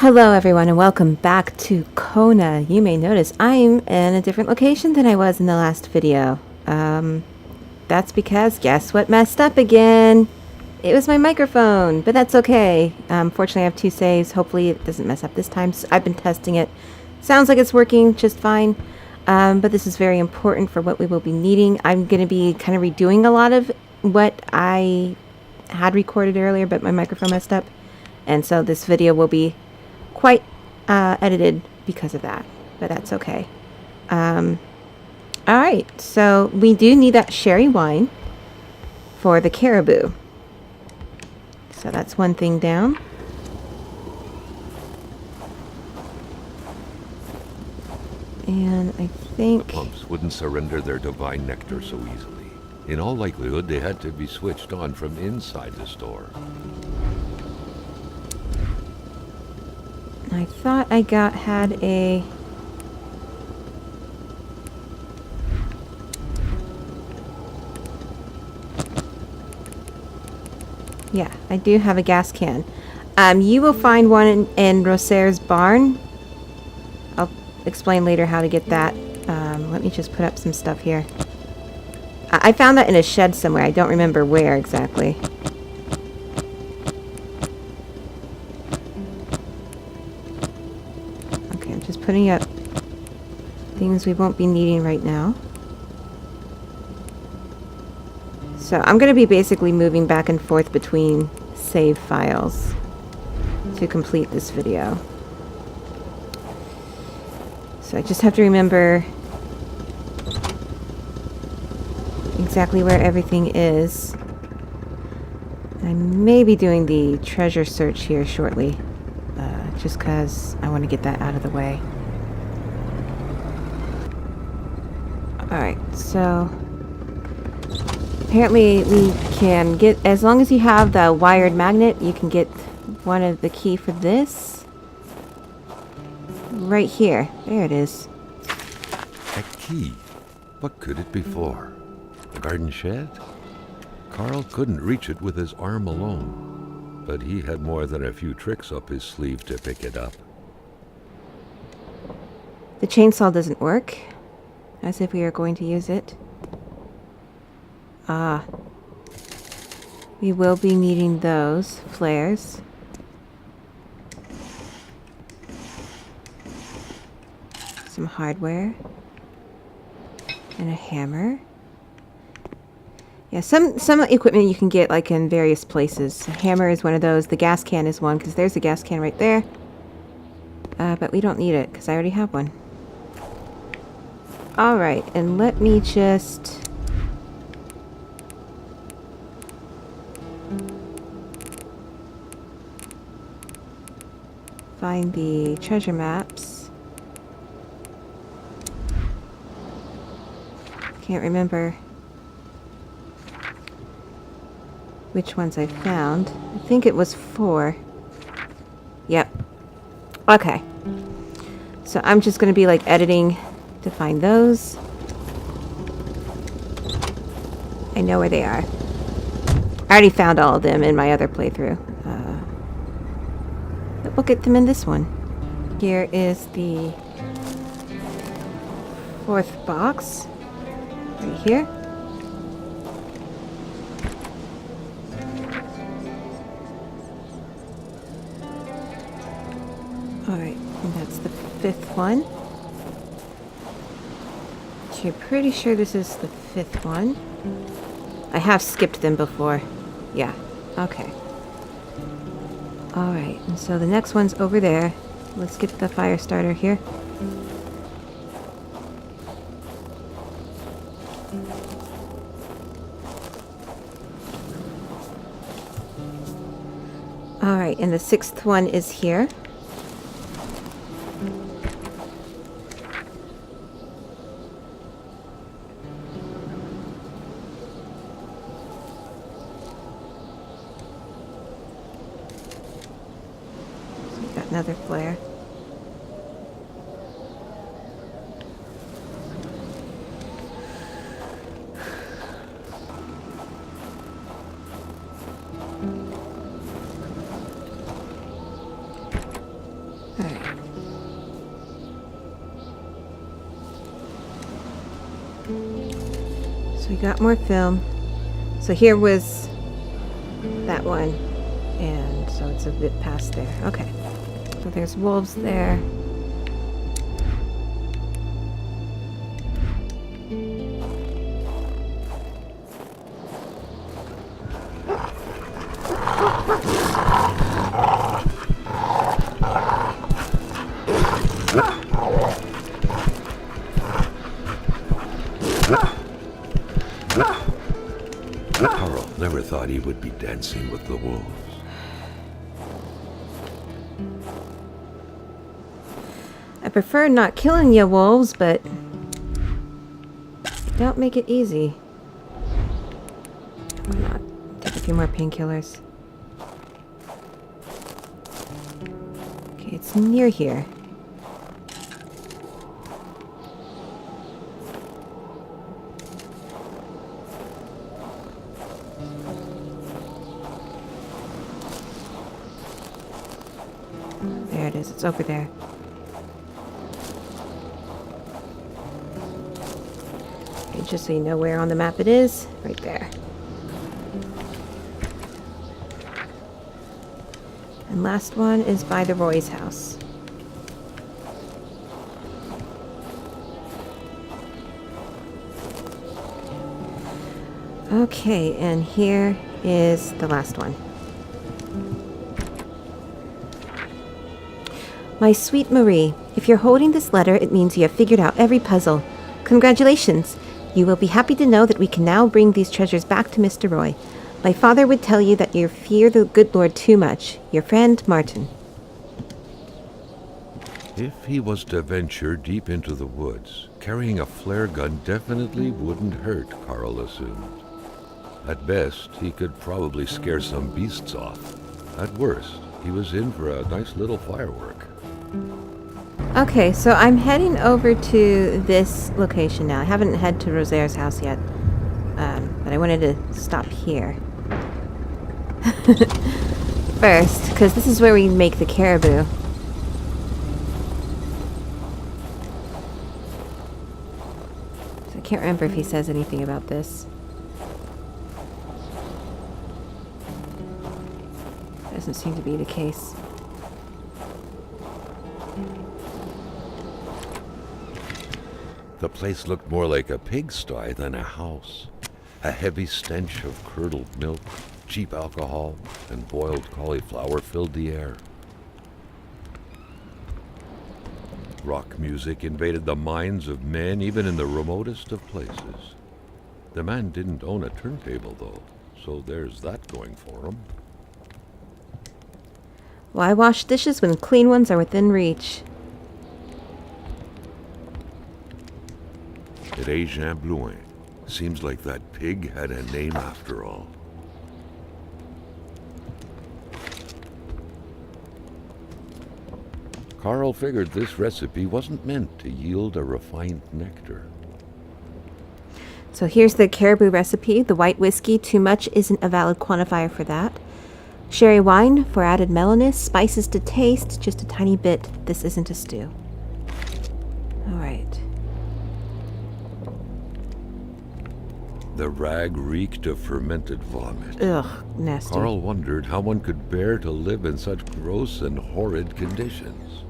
Hello everyone and welcome back to Kona. You may notice I'm in a different location than I was in the last video. That's because guess what messed up again? It was my microphone, but that's okay. Fortunately I have 2 saves. Hopefully it doesn't mess up this time. So I've been testing it. Sounds like it's working just fine. But this is very important for what we will be needing. I'm going to be kind of redoing a lot of what I had recorded earlier, but my microphone messed up. And so this video will be quite edited because of that, but that's okay. All right, so we do need that sherry wine for the Caribou. So that's one thing down. And I think the pumps wouldn't surrender their divine nectar so easily. In all likelihood, they had to be switched on from inside the store. I thought I had a... Yeah, I do have a gas can. You will find one in Rosaire's barn. I'll explain later how to get that. Let me just put up some stuff here. I found that in a shed somewhere. I don't remember where exactly. Okay, I'm just putting up things we won't be needing right now. So I'm going to be basically moving back and forth between save files to complete this video. So I just have to remember exactly where everything is. I may be doing the treasure search here shortly, just because I want to get that out of the way. Alright, so apparently we can get, as long as you have the wired magnet, you can get one of the key for this. Right here. There it is. A key? What could it be for? The garden shed? Carl couldn't reach it with his arm alone, but he had more than a few tricks up his sleeve to pick it up. The chainsaw doesn't work, as if we are going to use it. Ah. We will be needing those flares. Some hardware. And a hammer. Yeah, some equipment you can get like in various places. A hammer is one of those. The gas can is one, because there's a gas can right there. But we don't need it, because I already have one. Alright, and let me just... find the treasure maps. Can't remember which ones I found. I think it was 4. Yep. Okay. So I'm just going to be like editing to find those. I know where they are. I already found all of them in my other playthrough. But we'll get them in this one. Here is the 4th box. Right here. Alright, and that's the 5th one. So you're pretty sure this is the 5th one. I have skipped them before. Yeah, okay. Alright, and so the next one's over there. Let's get the fire starter here. Alright, and the 6th one is here. Another flare. So we got more film. So here was that one. And so it's a bit past there. Okay. So there's wolves there. Carl never thought he would be dancing with the wolves. I prefer not killing ya wolves, but don't make it easy. Why not? Take a few more painkillers. Okay, it's near here. There it is. It's over there. Okay, just so you know where on the map it is, right there. And last one is by the Roy's house. Okay, and here is the last one. My sweet Marie, if you're holding this letter, it means you have figured out every puzzle. Congratulations! You will be happy to know that we can now bring these treasures back to Mr. Roy. My father would tell you that you fear the good Lord too much. Your friend, Martin. If he was to venture deep into the woods, carrying a flare gun definitely wouldn't hurt, Carl assumed. At best, he could probably scare some beasts off. At worst, he was in for a nice little firework. Okay, so I'm heading over to this location now. I haven't headed to Rosaire's house yet, but I wanted to stop here first, because this is where we make the caribou. So I can't remember if he says anything about this. Doesn't seem to be the case. The place looked more like a pigsty than a house. A heavy stench of curdled milk, cheap alcohol, and boiled cauliflower filled the air. Rock music invaded the minds of men even in the remotest of places. The man didn't own a turntable, though, so there's that going for him. Why wash dishes when clean ones are within reach? At Jean Blouin. Seems like that pig had a name after all. Carl figured this recipe wasn't meant to yield a refined nectar. So here's the caribou recipe. The white whiskey, too much isn't a valid quantifier for that. Sherry wine for added mellowness, spices to taste, just a tiny bit. This isn't a stew. All right. The rag reeked of fermented vomit. Ugh, nasty. Carl wondered how one could bear to live in such gross and horrid conditions.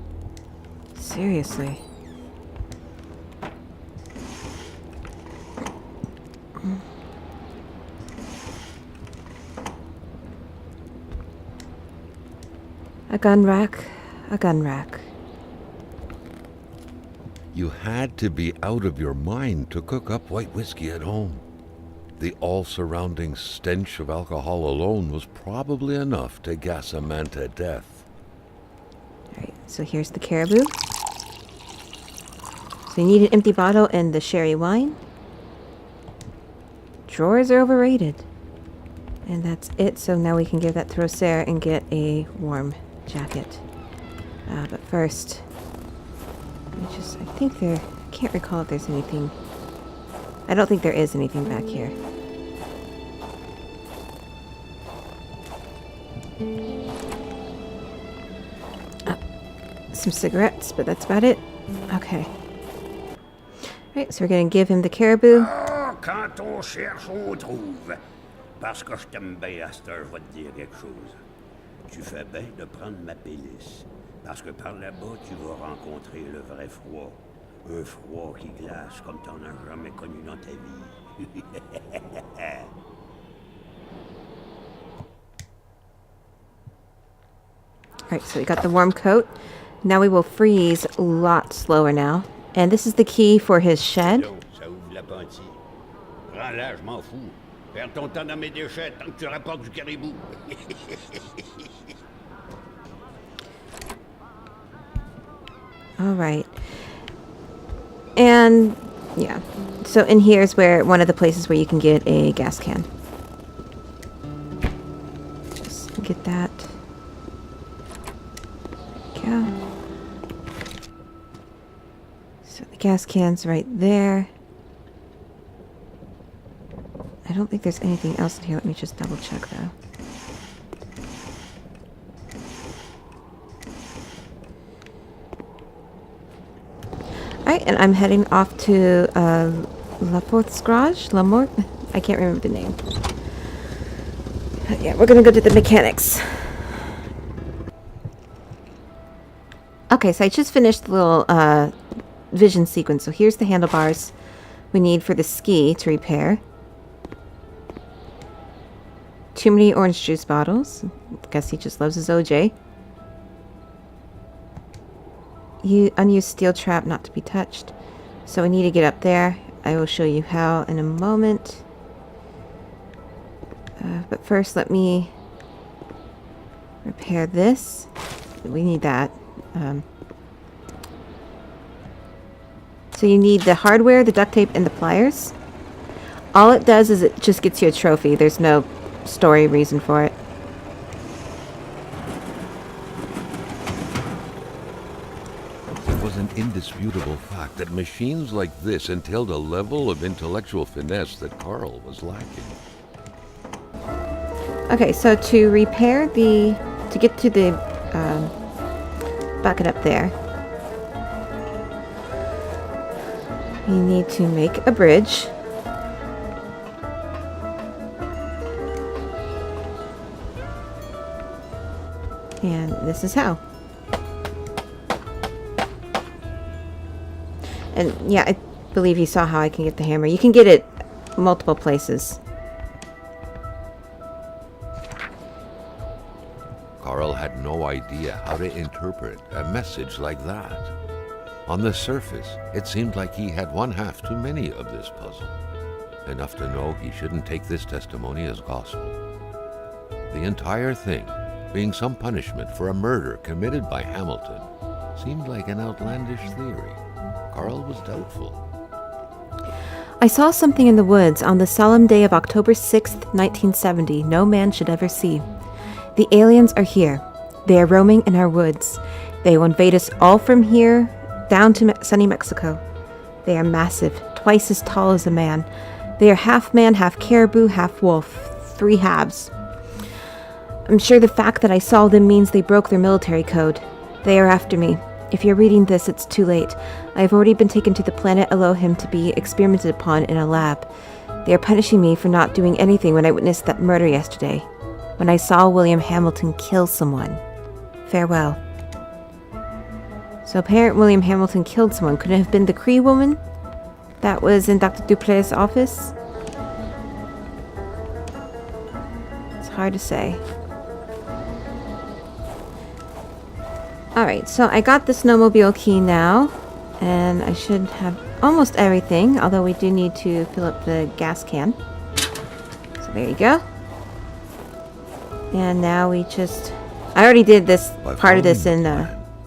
Seriously. A gun rack, a gun rack. You had to be out of your mind to cook up white whiskey at home. The all-surrounding stench of alcohol alone was probably enough to gas a man to death. Alright, so here's the caribou. So you need an empty bottle and the sherry wine. Drawers are overrated. And that's it, so now we can give that to Rosaire and get a warm jacket. But first, I can't recall if there's anything. I don't think there is anything back here. Some cigarettes, but that's about it. Okay. Alright, so we're going to give him the caribou. quand on cherche, on trouve. Parce que je t'aime bien, à cette heure, je vais te dire quelque chose. Tu fais bien de prendre ma pélice. Parce que par là-bas, tu vas rencontrer le vrai froid. Un froid qui glace comme t'en as jamais connu dans ta vie. Alright, so we got the warm coat. Now we will freeze a lot slower now. And this is the key for his shed. Yo, ça ouvre l'appentis. Prends-la, je m'en fous. Perds ton temps dans mes déchets tant que tu rapportes du caribou. Alright. And, yeah. So in here is where one of the places where you can get a gas can. Just get that. Go. So the gas can's right there. I don't think there's anything else in here. Let me just double check though. Alright, and I'm heading off to La Porte's garage? La Mort? I can't remember the name. Yeah, we're gonna go to the mechanics. Okay, so I just finished the little vision sequence. So here's the handlebars we need for the ski to repair. Too many orange juice bottles. Guess he just loves his OJ. Unused steel trap not to be touched. So we need to get up there. I will show you how in a moment. But first let me repair this. We need that. So you need the hardware, the duct tape, and the pliers. All it does is it just gets you a trophy. There's no story reason for it. It was an indisputable fact that machines like this entailed a level of intellectual finesse that Carl was lacking. Okay, so to repair to get to the bucket up there, you need to make a bridge. And this is how. And yeah, I believe you saw how I can get the hammer. You can get it multiple places. Carl had no idea how to interpret a message like that. On the surface, it seemed like he had one half too many of this puzzle. Enough to know he shouldn't take this testimony as gospel. The entire thing, being some punishment for a murder committed by Hamilton, seemed like an outlandish theory. Carl was doubtful. I saw something in the woods on the solemn day of October 6th, 1970, no man should ever see. The aliens are here. They are roaming in our woods. They will invade us all from here down to sunny Mexico. They are massive, twice as tall as a man. They are half man, half caribou, half wolf. 3 halves. I'm sure the fact that I saw them means they broke their military code. They are after me. If you're reading this, it's too late. I have already been taken to the planet Elohim to be experimented upon in a lab. They are punishing me for not doing anything when I witnessed that murder yesterday. When I saw William Hamilton kill someone. Farewell. So apparently William Hamilton killed someone. Could it have been the Cree woman that was in Dr. Duplessis' office? It's hard to say. Alright, so I got the snowmobile key now, and I should have almost everything, although we do need to fill up the gas can. So there you go. And now we just... I already did this part of this in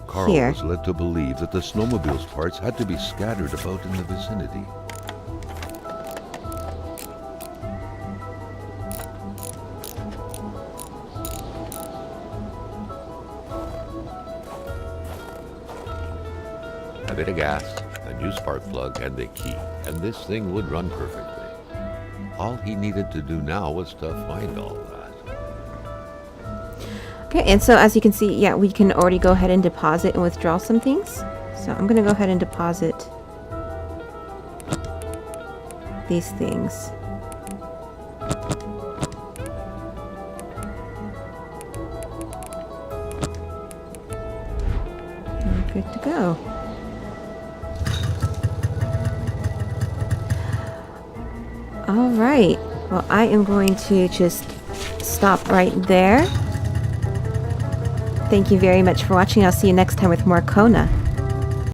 Carl here. was led to believe that the snowmobile's parts had to be scattered about in the vicinity. A bit of gas, a new spark plug, and the key, and this thing would run perfectly. All he needed to do now was to find all that. Okay, and so as you can see, yeah, we can already go ahead and deposit and withdraw some things. So I'm going to go ahead and deposit these things. We're good to go. All right. Well, I am going to just stop right there. Thank you very much for watching. I'll see you next time with more Kona.